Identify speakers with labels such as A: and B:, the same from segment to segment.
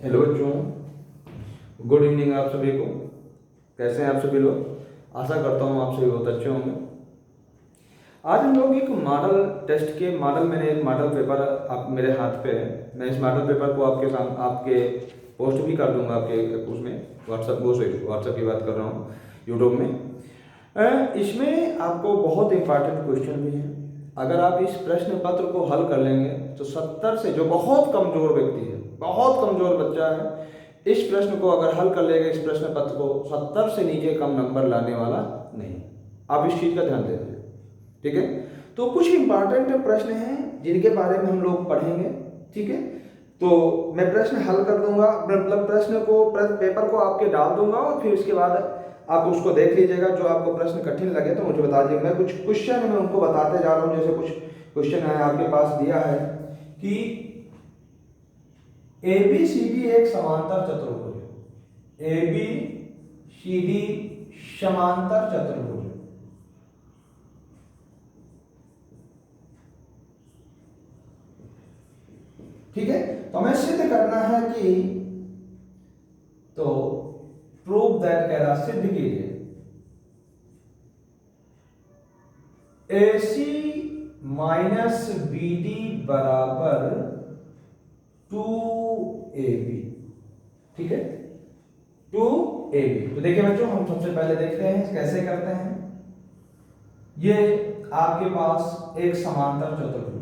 A: Hello बच्चों, good evening आप सभी को। कैसे हैं आप सभी लोग? आशा करता हूँ आप सभी बहुत अच्छे होंगे। आज हम लोग एक मॉडल टेस्ट के मैंने एक मॉडल पेपर आप मेरे हाथ पे है। मैं इस मॉडल पेपर को आपके पोस्ट भी कर दूंगा आपके उसमें व्हाट्सएप की बात कर रहा हूँ, यूट्यूब में। इसमें आपको बहुत इंपॉर्टेंट क्वेश्चन भी हैं। अगर आप इस प्रश्न पत्र को हल कर लेंगे तो 70 से, जो बहुत कमजोर व्यक्ति है, बहुत कमजोर बच्चा है, इस प्रश्न को अगर हल कर लेगा, इस प्रश्न पत्र को 70 से नीचे कम नंबर लाने वाला नहीं। आप इस चीज का ध्यान दे दीजिए, ठीक है। तो कुछ इंपॉर्टेंट प्रश्न हैं जिनके बारे में हम लोग पढ़ेंगे, ठीक है। तो मैं प्रश्न हल कर दूंगा, मतलब पेपर को आपके डाल दूंगा और फिर इसके बाद आप उसको देख लीजिएगा। जो आपको प्रश्न कठिन लगे तो मुझे बता दीजिएगा। मैं कुछ क्वेश्चन मैं उनको बताते जा रहा हूँ। जैसे कुछ क्वेश्चन है आपके पास दिया है कि ABCD एक समांतर चतुर्भुज है। ABCD समांतर चतुर्भुज, ठीक है। तो हमें सिद्ध करना है कि, तो प्रूव दैट कह रहा, सिद्ध कीजिए AC माइनस BD बराबर 2AB, ठीक है, 2AB। तो देखिए बच्चों, हम सबसे पहले देखते हैं कैसे करते हैं। ये आपके पास एक समांतर चतुर्भुज,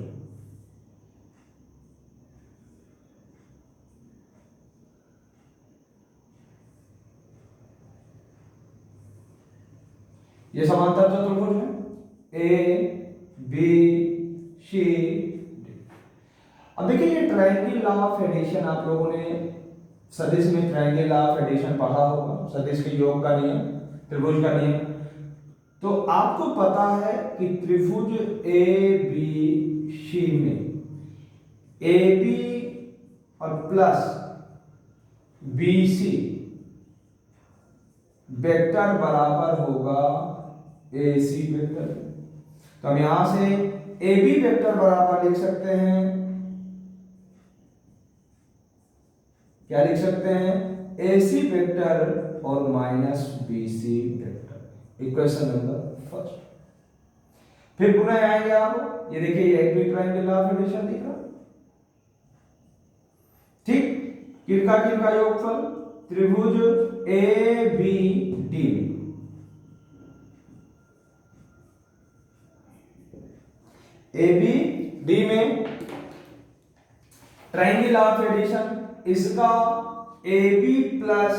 A: ये समांतर चतुर्भुज है ABCD। अब देखिए, ये ट्रायंगल लॉ ऑफ एडिशन आप लोगों ने सदिश में ट्रायंगल लॉ ऑफ एडिशन पढ़ा होगा, सदिश के योग का नियम, त्रिभुज का नियम। तो आपको पता है कि त्रिभुज ABC में AB और प्लस BC वेक्टर बराबर होगा AC वेक्टर। तो हम यहां से AB वेक्टर बराबर लिख सकते हैं, क्या लिख सकते हैं, AC वेक्टर और minus BC vector. Equation number first. फिर पुनः आएंगे आप, ये देखिए, ये एक भी ट्रायंगल लॉ ऑफ एडिशन दिख रहा, ठीक। किनका योगफल, त्रिभुज ABD, ABD में ट्रायंगल लॉ ऑफ एडिशन, इसका AB प्लस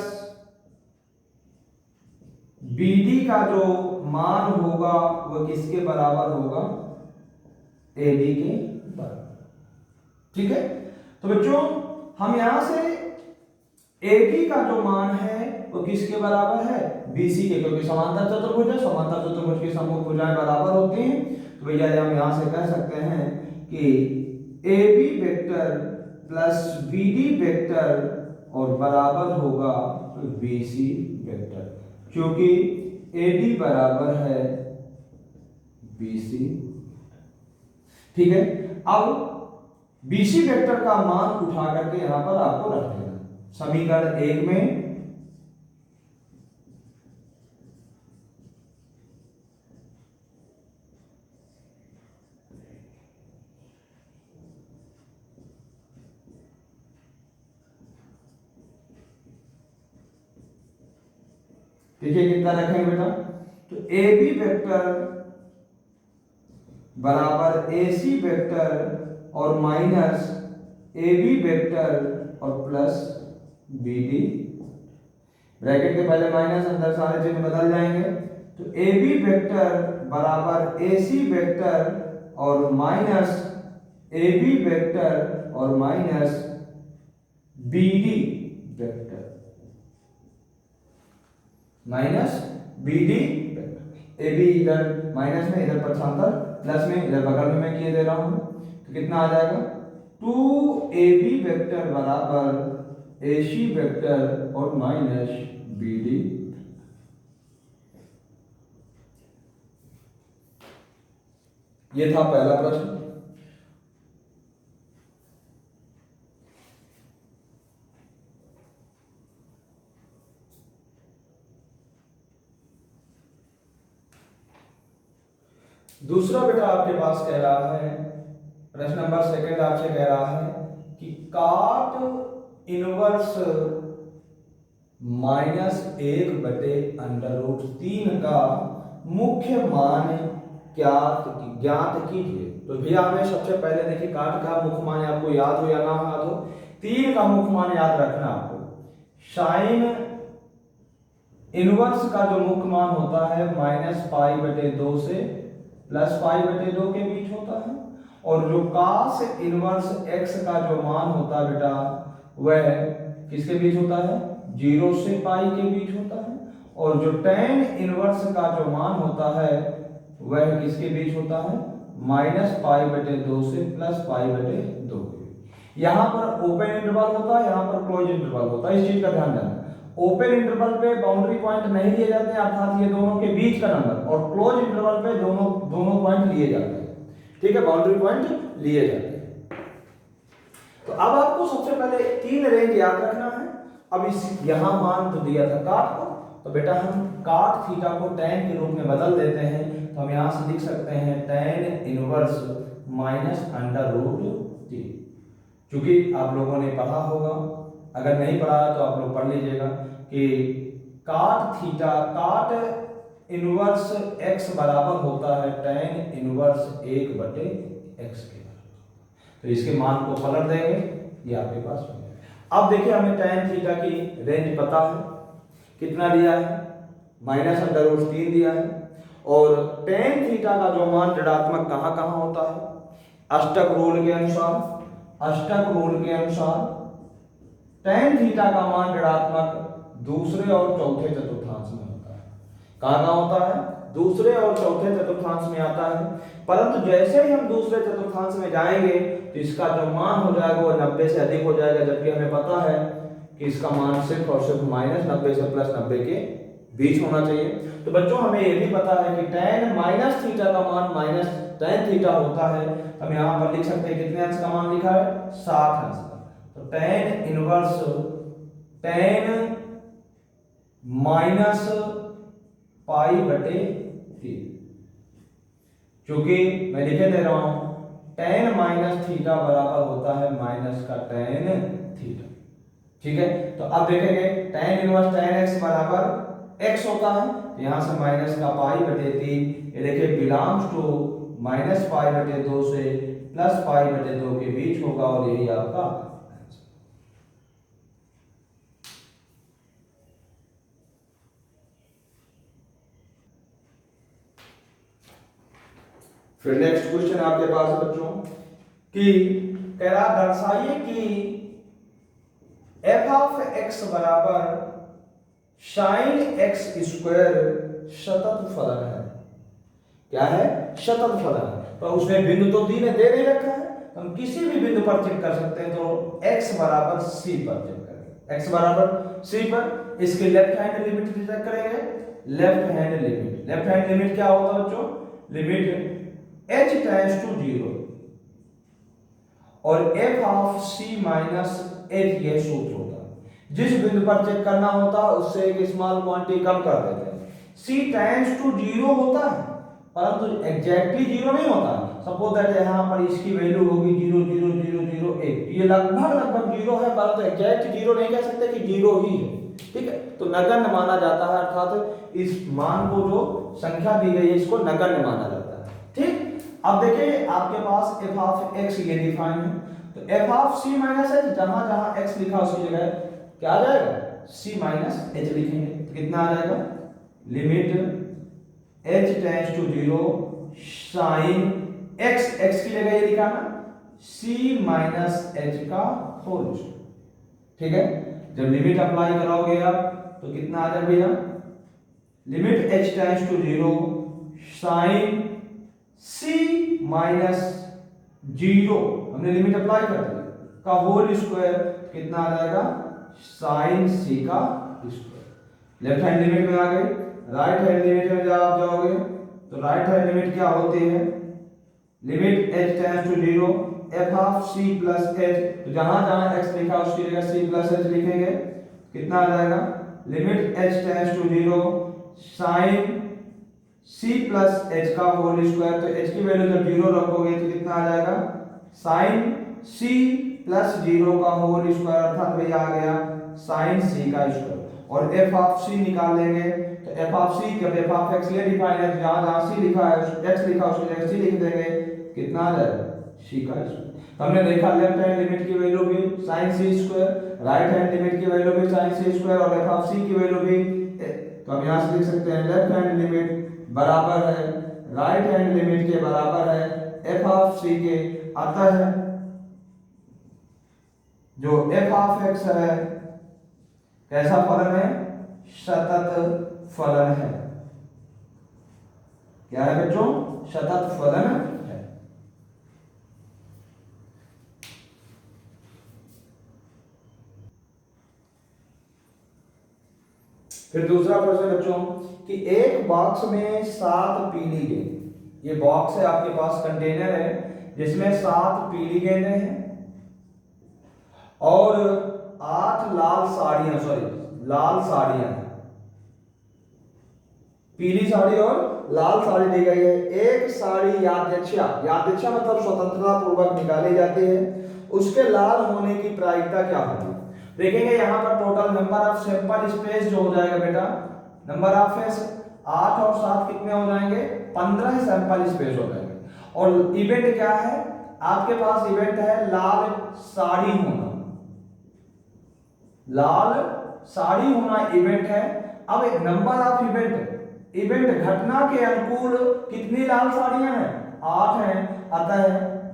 A: BD का जो मान होगा वह किसके बराबर होगा, AB के बराबर, ठीक है। तो बच्चों, हम यहां से AB का जो मान है वो किसके बराबर है, BC के, क्योंकि समांतर चतुर्भुज है, समांतर चतुर्भुज की समभुज भुजाएं बराबर होती हैं। तो भैया हम यहां से कह सकते हैं कि AB vector plus BD vector और बराबर होगा BC वेक्टर, क्योंकि AD बराबर है BC, ठीक है। अब BC वेक्टर का मान उठा करके यहां पर आपको रख देना समीकरण 1 में। देखिए कितना रखेंगे बेटा, तो AB वेक्टर बराबर AC वेक्टर और माइनस AB वेक्टर और प्लस BD, ब्रैकेट के पहले माइनस, अंदर सारे चिन्ह बदल जाएंगे। तो AB वेक्टर बराबर AC वेक्टर और माइनस AB वेक्टर और minus BD vector, minus BD vector. AB इधर माइनस में, इधर पक्षांतर प्लस में, इधर बगल में मैं किए दे रहा हूं। तो कितना आ जाएगा, 2AB वेक्टर बराबर AC वेक्टर और माइनस BD। ये था पहला प्रश्न। दूसरा बेटा आपके पास कह रहा है, प्रश्न नंबर सेकंड आपसे कह रहा है कि काट इनवर्स -1/√3 का मुख्य मान ज्ञात कीजिए। तो भैया हमें सबसे पहले देखिए काट का मुख्य मान आपको याद हो या ना याद हो, 3 का मुख्य मान याद रखना आपको। साइन इनवर्स का जो मुख्य मान होता है -π/2 से +π/2 के बीच होता है, और जो cos इनवर्स x का जो मान होता है बेटा वह किसके बीच होता है, 0 से पाई के बीच होता है, और जो tan इनवर्स का जो मान होता है वह किसके बीच होता है, -π/2 से +π/2। यहां पर ओपन इंटरवल होता है, यहां पर क्लोज इंटरवल होता है, इस चीज का ध्यान रखना। ओपन इंटरवल पे बाउंड्री पॉइंट नहीं लिए जाते हैं, अर्थात ये दोनों के बीच का नंबर, और क्लोज इंटरवल पे दोनों पॉइंट लिए जाते हैं, ठीक है, बाउंड्री पॉइंट लिए जाते हैं। तो अब आपको सबसे पहले 3 रेंज याद रखना है। अब इस यहां मान तो दिया था काट को, तो बेटा हम काट थीटा को tan के रूप में बदल देते हैं, तो हम यहां से लिख सकते हैं tan इनवर्स -√3। क्योंकि आप लोगों ने पढ़ा होगा, अगर नहीं पढ़ा तो आप लोग पढ़ लीजिएगा कि काट इनवर्स x बराबर होता है tan इनवर्स 1/x के बराबर। तो इसके मान को पलट देंगे, ये आपके पास हो गया। अब देखिए हमें tan थीटा की रेंज पता है, कितना दिया है, -√3 दिया है, और tan थीटा का जो मान ऋणात्मक कहाँ कहाँ होता है, अष्टक रूल के अनुसार tan थीटा का मान ऋणात्मक दूसरे और चौथे चतुर्थांश में होता है। कहाँ होता है, दूसरे और चौथे चतुर्थांश में आता है, परंतु जैसे ही हम दूसरे चतुर्थांश में जाएंगे तो इसका जो मान हो जाएगा वो 90 से अधिक हो जाएगा, जबकि हमें पता है कि इसका मान सिर्फ और सिर्फ -90 से +90 के बीच होना चाहिए। तो बच्चों हमें ये भी पता है कि tan माइनस थीटा का मान tan थीटा होता है। हम यहाँ पर लिख सकते हैं कितने अंश का मान लिखा है, 60 अंश का। तो tan इनवर्स tan -π/3, क्योंकि मैं लिखे दे रहा हूं tan माइनस थीटा बराबर होता है माइनस का tan थीटा, ठीक है। तो अब देखेंगे tan इनवर्स tan x बराबर x होता है, तो यहां से माइनस का π/3, ये देखिए बिलोंग्स टू -π/2 से +π/2 के बीच होगा, और यही आपका आंसर। फिर नेक्स्ट क्वेश्चन आपके पास है बच्चों कि कह रहा दर्शाइए कि f(x) बराबर sin x² सतत फलन है। क्या है, सतत फलन है। तो उसमें बिंदु तो दे नहीं रखा है, हम किसी भी बिंदु पर चेक कर सकते हैं। तो x बराबर c पर चेक करेंगे, x बराबर c पर इसके लेफ्ट हैंड लिमिट चेक करेंगे। लेफ्ट हैंड लिमिट क्या होता है बच्चों, लिमिट h टेंड्स टू 0 और f(c माइनस h) यह सूत्र होता है। जिस बिंदु पर चेक करना होता है उससे एक स्मॉल क्वांटिटी कम कर देते हैं। c टेंड्स टू 0 होता है, परंतु एग्जैक्टली 0 नहीं होता। सपोज दैट यहाँ पर इसकी वैल्यू होगी 0.0001, ये लगभग 0 है, परंतु एग्जैक्ट 0 नहीं कह सकते कि 0 ही है, ठीक है। तो नगण्य माना जाता है, अर्थात इस मान को जो संख्या दी गई है इसको नगण्य माना जाता है, ठीक। अब देखिए आपके पास f(x) ये डिफाइन है, तो f(c माइनस h) जहां जहां x लिखा उसकी जगह क्या आ जाएगा, c माइनस h लिखेंगे। तो कितना आ जाएगा, limit h tends to 0 sin x की जगह ये लिखा ना c माइनस h का होल, ठीक है। जब लिमिट अप्लाई करोगे आप तो कितना आ जाएगा भैया, limit h tends to 0 sin c minus 0, हमने लिमिट अप्लाई कर दी, का होल स्क्वायर, कितना आ जाएगा, sin c का स्क्वायर। लेफ्ट हैंड लिमिट में आ गए, राइट हैंड लिमिट में जब आप जाओगे तो राइट हैंड लिमिट क्या होती है, limit h tends to 0 f(c plus h), तो जहां जहां x लिखा उसकी जगह c प्लस h लिखेंगे, कितना आ जाएगा, limit h tends to 0 sin c plus h का होल स्क्वायर। तो एच की वैल्यू जब 0 रखोगे तो कितना आ जाएगा, साइन सी प्लस 0 का होल स्क्वायर, अर्थात भैया आ गया साइन सी का स्क्वायर। और एफ ऑफ सी निकाल लेंगे तो एफ ऑफ सी, जब एफ ऑफ एक्स ये डिफाइन है, जहां जहां सी लिखा है एक्स लिखा है उसके जगह सी लिख देंगे, कितना आ जाएगा सी का स्क्वायर। तो हमने देखा लेफ्ट हैंड लिमिट की वैल्यू भी sin c square, right hand limit की वैल्यू भी sin c स्क्वायर और f ऑफ c की वैल्यू भी। तो हम यहां से लिख सकते हैं लेफ्ट हैंड लिमिट बराबर है राइट हैंड लिमिट के बराबर है f ऑफ c के। अतः जो f ऑफ x है कैसा फलन है, सतत फलन है। क्या है बच्चों, सतत फलन है। फिर दूसरा प्रश्न बच्चों कि एक बॉक्स में 7 पीली गेंद, ये बॉक्स है आपके पास, कंटेनर है जिसमें 7 पीली गेंदें हैं और 8 लाल साड़ियां हैं। पीली साड़ी और लाल साड़ी दी गई है। एक साड़ी यादृच्छा मतलब स्वतंत्रता पूर्वक निकाली जाती है, उसके लाल होने की प्रायिकता क्या होगी। देखेंगे यहाँ पर total number of sample space जो हो जाएगा बेटा, नंबर ऑफ 8 और 7 कितने हो जाएंगे, 15 सैंपल स्पेस हो जाएंगे। और इवेंट क्या है आपके पास, इवेंट है लाल साड़ी होना, लाल साड़ी होना इवेंट है। अब एक नंबर ऑफ इवेंट घटना के अनुकूल कितनी लाल साड़ियां हैं, 8 हैं। अतः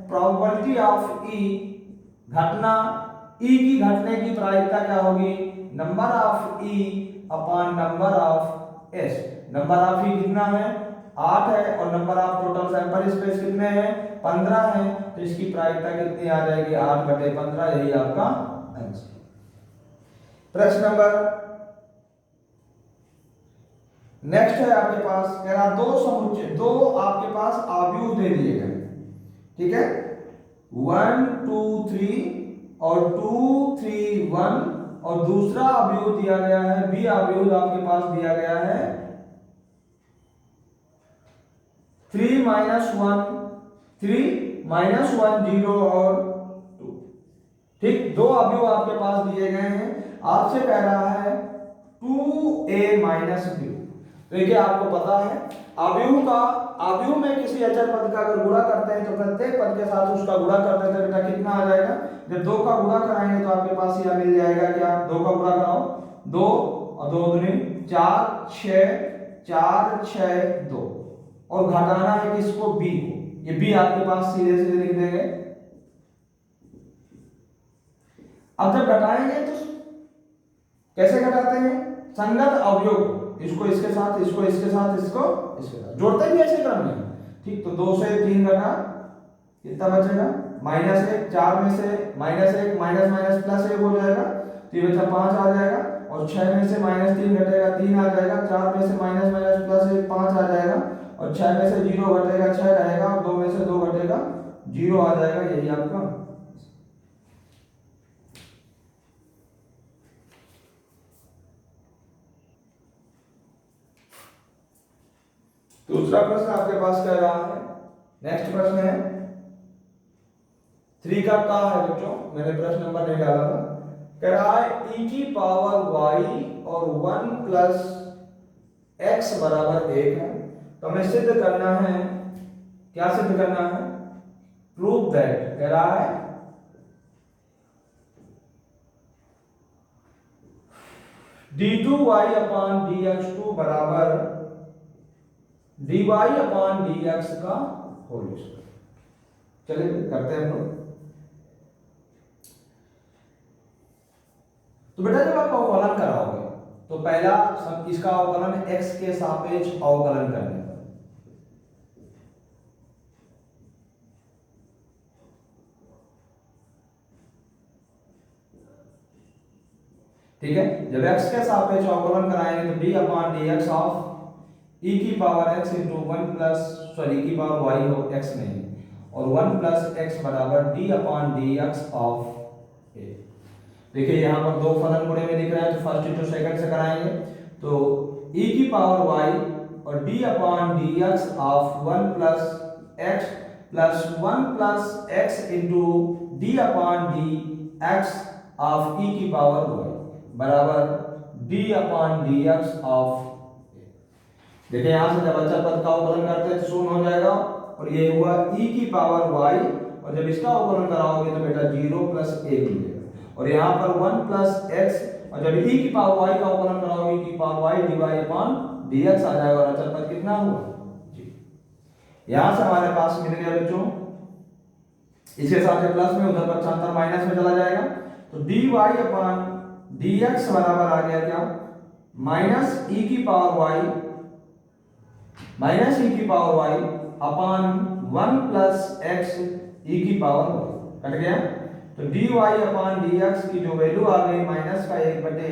A: प्रोबेबिलिटी ऑफ ई, घटना ई की घटने की प्रायिकता क्या होगी, number of E upon number of S. Number of E कितना है, 8 है और number of total sample space कितने हैं, 15 है। तो इसकी प्रायिकता कितनी आ जाएगी, 8/15। यही आपका आंसर। प्रश्न नंबर नेक्स्ट है आपके पास, कह रहा दो आपके पास आव्यूह दे दिए गए, ठीक है, 1 2 3 और 2 3 1, और दूसरा आव्यूह दिया गया है, बी आव्यूह आपके पास दिया गया है 3 -1 0 और 2, ठीक। दो आव्यूह आपके पास दिए गए हैं, आपसे कह रहा है 2a - b। तो ये आपको पता है आव्यूह में किसी अचर पद का अगर गुणा करते हैं तो प्रत्येक पद के साथ उसका गुणा करते हैं, बेटा कितना आ जाएगा, जब 2 का गुणा कराएंगे तो आपके पास यह मिल जाएगा क्या, 2 का गुणा कराओ, 2 और 2 दूनी 4 6 2, और घटाना है किसको, b को। ये b आपके पास सीधे सीधे लिख देंगे। अब जब घटाएंगे तो कैसे घटाते हैं, संगत अवयव, इसको इसके साथ, इसको इसके साथ, इसको इसके साथ, जोड़ते भी ऐसे क्रम में, ठीक। तो 2 से 3 घटा, कितना बचेगा, -1, 4 में से -1 माइनस माइनस प्लस 1 हो जाएगा, तो ये बचा 5 आ जाएगा। और 6 में से -3 घटेगा 3 आ जाएगा, 4 में से माइनस माइनस प्लस 1 5 आ जाएगा, और 6 में से 0 घटेगा 6 रहेगा, और 2 में से 2 घटेगा 0 आ जाएगा। यही आपका दूसरा प्रश्न आपके पास कह रहा है। नेक्स्ट प्रश्न है 3 का है बच्चों, मैंने प्रश्न नंबर नहीं डाला था। कह रहा है e की पावर y और 1 प्लस x बराबर 1 है। तो हमें सिद्ध करना है, क्या सिद्ध करना है, प्रूव दैट। कह रहा है d2y अपॉन dx2 बराबर dy अपॉन dx का होल स्क्वायर। चलिए करते हैं हम लोग। तो बेटा जब आप अवकलन कराओगे तो पहला इसका अवकलन x के सापेक्ष अवकलन करने का, ठीक है। जब x के सापेक्ष अवकलन कराएंगे तो d upon dx of e की power x into 1 plus e की पावर y हो x नहीं, और 1 प्लस x बराबर d upon dx of a। देखिए यहाँ पर दो फलन गुणे में दिख रहा है, तो फर्स्ट इंटू सेकंड से कराएंगे। तो e की पावर y और D upon D X of 1 plus X into D upon D X of E की पावर वाई बराबर D upon D X of. देखिए यहां से जब अचर पद का अवकलन करते हैं तो शून्य हो जाएगा और ये हुआ e की पावर y और जब इसका अवकलन कराओगे तो बेटा 0 प्लस 1 मिलेगा और यहाँ पर 1 प्लस एक्स और जब e की पावर y का अवकलन कराओगे e की power y dy upon dx आ जाएगा और अचर पद कितना हुआ जी। यहां से हमारे पास मिल गया बच्चों, इसके साथ में प्लस में उधर पक्षांतर माइनस में चला जाएगा तो dy अपॉन dx बराबर आ गया क्या माइनस e की power y upon 1 plus X E की पावर y कट गया तो dy अपॉन dx की जो वैल्यू आ गई माइनस का 1 बटे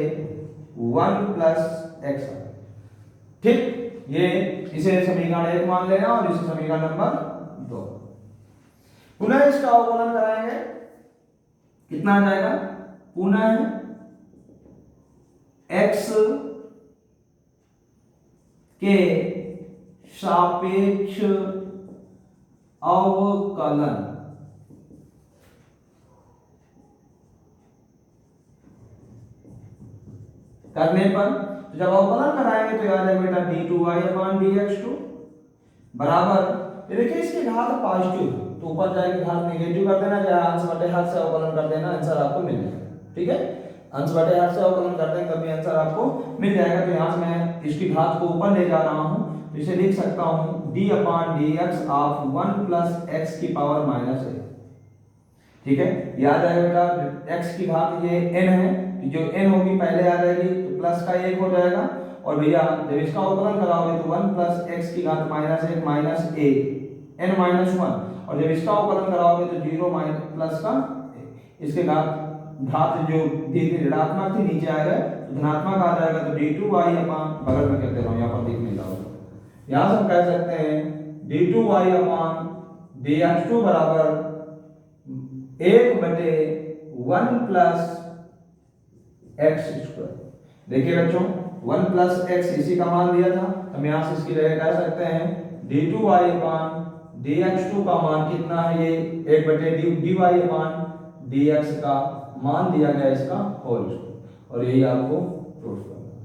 A: 1 प्लस एक्स। ठीक, ये इसे समीकरण 1 मान लेना और इसे समीकरण नंबर 2। पुनः इसका अवकलन कराएंगे, कितना आ जाएगा पुनः x के सापेक्ष अवकलन करने पर तो जब अवकलन कराएंगे तो याद है बेटा d2y अपॉन dx2 बराबर, देखिए इसकी घात पॉजिटिव तो ऊपर जाएगी घात नेगेटिव कर देना, चाहे अंश बटे हर से अवकलन कर देना, आंसर आपको मिल जाएगा। ठीक है, अंश बटे हर से अवकलन करते हैं कभी आंसर आपको मिल जाएगा। तो यहाँ से मैं इसकी घात को ऊपर ले जा रहा हूँ तो इसे लिख सकता हूँ d upon dx of 1 plus x की पावर माइनस 1। ठीक है, याद आएगा बेटा x की घात ये n है तो जो n होगी पहले आ जाएगी तो प्लस का 1 हो जाएगा और भैया जब इसका अवकलन कराओगे तो 1 प्लस एक्स की घात minus 1 minus a n minus 1 और जब इसका अवकलन कराओगे तो 0 माइनस प्लस का इसके घात जो दी थी ऋणात्मक थी नीचे आएगा तो धनात्मक आ जाएगा तो d2y अपॉन बगल में कहते रहो यहाँ पर दिख नहीं रहा होगा, यहाँ से हम कह सकते हैं d2y अपॉन dx2 बराबर 1 बटे 1 प्लस एक्स स्क्वायर। देखिए बच्चों 1 प्लस एक्स इसी का मान दिया था, हम यहाँ से इसकी जगह कह सकते हैं d2y अपॉन dx2 का मान कितना है, ये 1 बटे dy अपॉन dx का मान दिया गया इसका होल स्क्वायर और यही आपको प्रूफ करना है।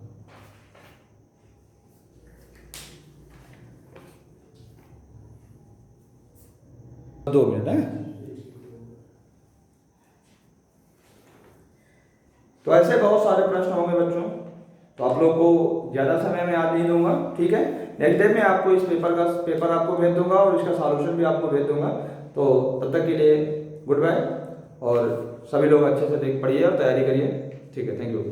A: 2 मिनट है। तो ऐसे बहुत सारे प्रश्न होंगे बच्चों, तो आप लोग को ज्यादा समय में याद नहीं दूंगा। ठीक है, नेक्स्ट डे में आपको इस पेपर आपको भेज दूंगा और इसका सॉल्यूशन भी आपको भेज दूंगा। तो तब तक के लिए गुड बाय और सभी लोग अच्छे से देख पढ़िए और तैयारी करिए। ठीक है, थैंक यू।